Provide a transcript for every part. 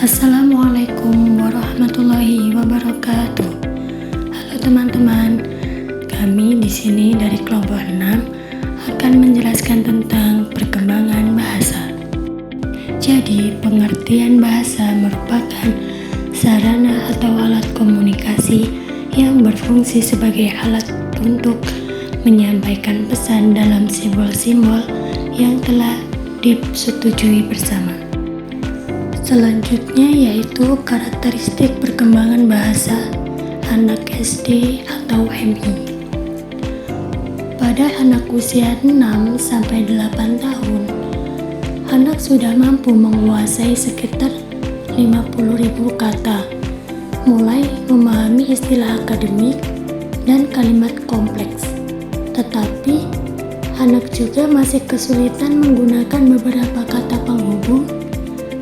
Assalamualaikum warahmatullahi wabarakatuh. Halo teman-teman, kami di sini dari kelompok 6 akan menjelaskan tentang perkembangan bahasa. Jadi, pengertian bahasa merupakan sarana atau alat komunikasi yang berfungsi sebagai alat untuk menyampaikan pesan dalam simbol-simbol yang telah disetujui bersama. Selanjutnya yaitu karakteristik perkembangan bahasa anak SD atau MI. Pada anak usia 6-8 tahun, anak sudah mampu menguasai sekitar 50.000 kata, mulai memahami istilah akademik dan kalimat kompleks. Tetapi, anak juga masih kesulitan menggunakan beberapa kata penghubung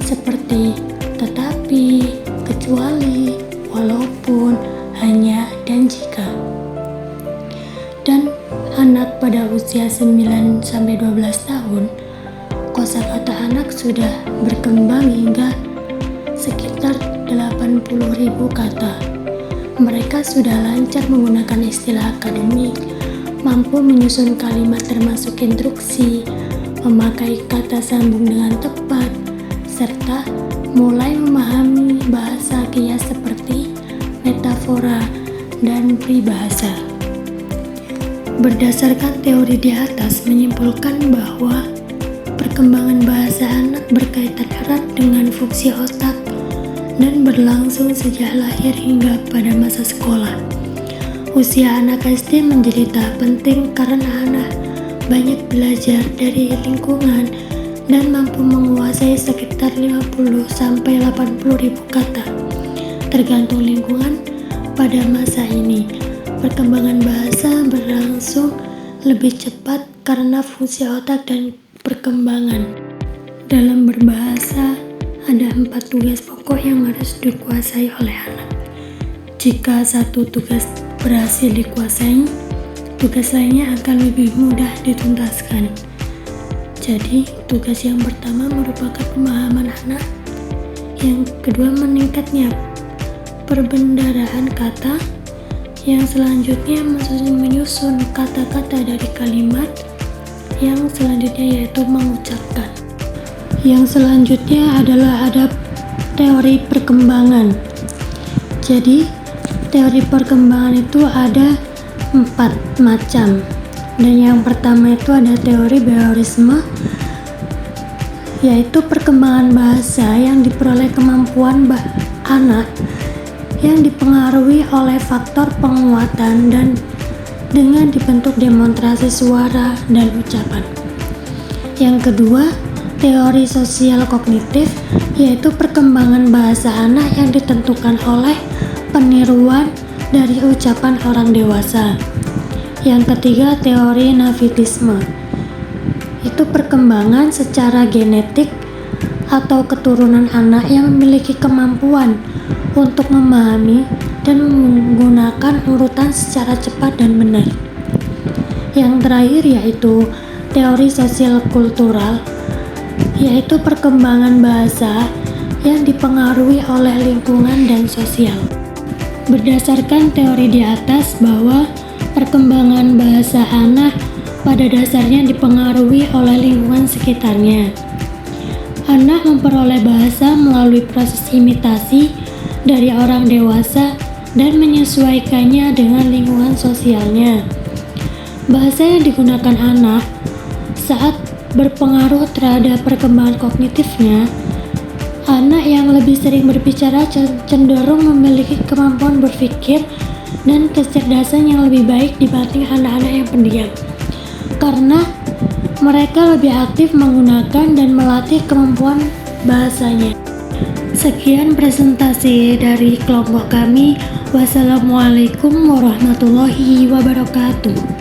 seperti tetapi, kecuali, walaupun, hanya, dan jika. Dan anak pada usia 9-12 tahun, kosakata anak sudah berkembang hingga sekitar 80.000 kata. Mereka sudah lancar menggunakan istilah akademik, mampu menyusun kalimat termasuk instruksi, memakai kata sambung dengan tepat, serta mulai memahami bahasa kias seperti metafora dan peribahasa. Berdasarkan teori di atas menyimpulkan bahwa perkembangan bahasa anak berkaitan erat dengan fungsi otak dan berlangsung sejak lahir hingga pada masa sekolah. Usia anak SD menjadi tahap penting karena anak banyak belajar dari lingkungan dan mampu menguasai sekitar 50-80.000 kata. Tergantung lingkungan pada masa ini, perkembangan bahasa berlangsung lebih cepat karena fungsi otak dan perkembangan. Dalam berbahasa, ada 4 tugas pokok yang harus dikuasai oleh anak. Jika satu tugas berhasil dikuasai, tugas lainnya akan lebih mudah dituntaskan. Jadi, tugas yang pertama merupakan pemahaman anak, yang kedua meningkatnya perbendaharaan kata, yang selanjutnya menyusun kata-kata dari kalimat, yang selanjutnya yaitu mengucapkan. Yang selanjutnya adalah ada teori perkembangan. Jadi, teori perkembangan itu ada 4 macam. Dan yang pertama itu ada teori behaviorisme, yaitu perkembangan bahasa yang diperoleh kemampuan anak yang dipengaruhi oleh faktor penguatan dan dengan dibentuk demonstrasi suara dan ucapan. Yang kedua, teori sosial kognitif, yaitu perkembangan bahasa anak yang ditentukan oleh peniruan dari ucapan orang dewasa. Yang ketiga, teori nativisme, itu perkembangan secara genetik atau keturunan anak yang memiliki kemampuan untuk memahami dan menggunakan urutan secara cepat dan benar. Yang terakhir yaitu teori sosial kultural, yaitu perkembangan bahasa yang dipengaruhi oleh lingkungan dan sosial. Berdasarkan teori di atas bahwa perkembangan bahasa anak pada dasarnya dipengaruhi oleh lingkungan sekitarnya. Anak memperoleh bahasa melalui proses imitasi dari orang dewasa dan menyesuaikannya dengan lingkungan sosialnya. Bahasa yang digunakan anak saat berpengaruh terhadap perkembangan kognitifnya. Anak yang lebih sering berbicara cenderung memiliki kemampuan berpikir dan kecerdasan yang lebih baik dibanding anak-anak yang pendiam, karena mereka lebih aktif menggunakan dan melatih kemampuan bahasanya. Sekian presentasi dari kelompok kami. Wassalamualaikum warahmatullahi wabarakatuh.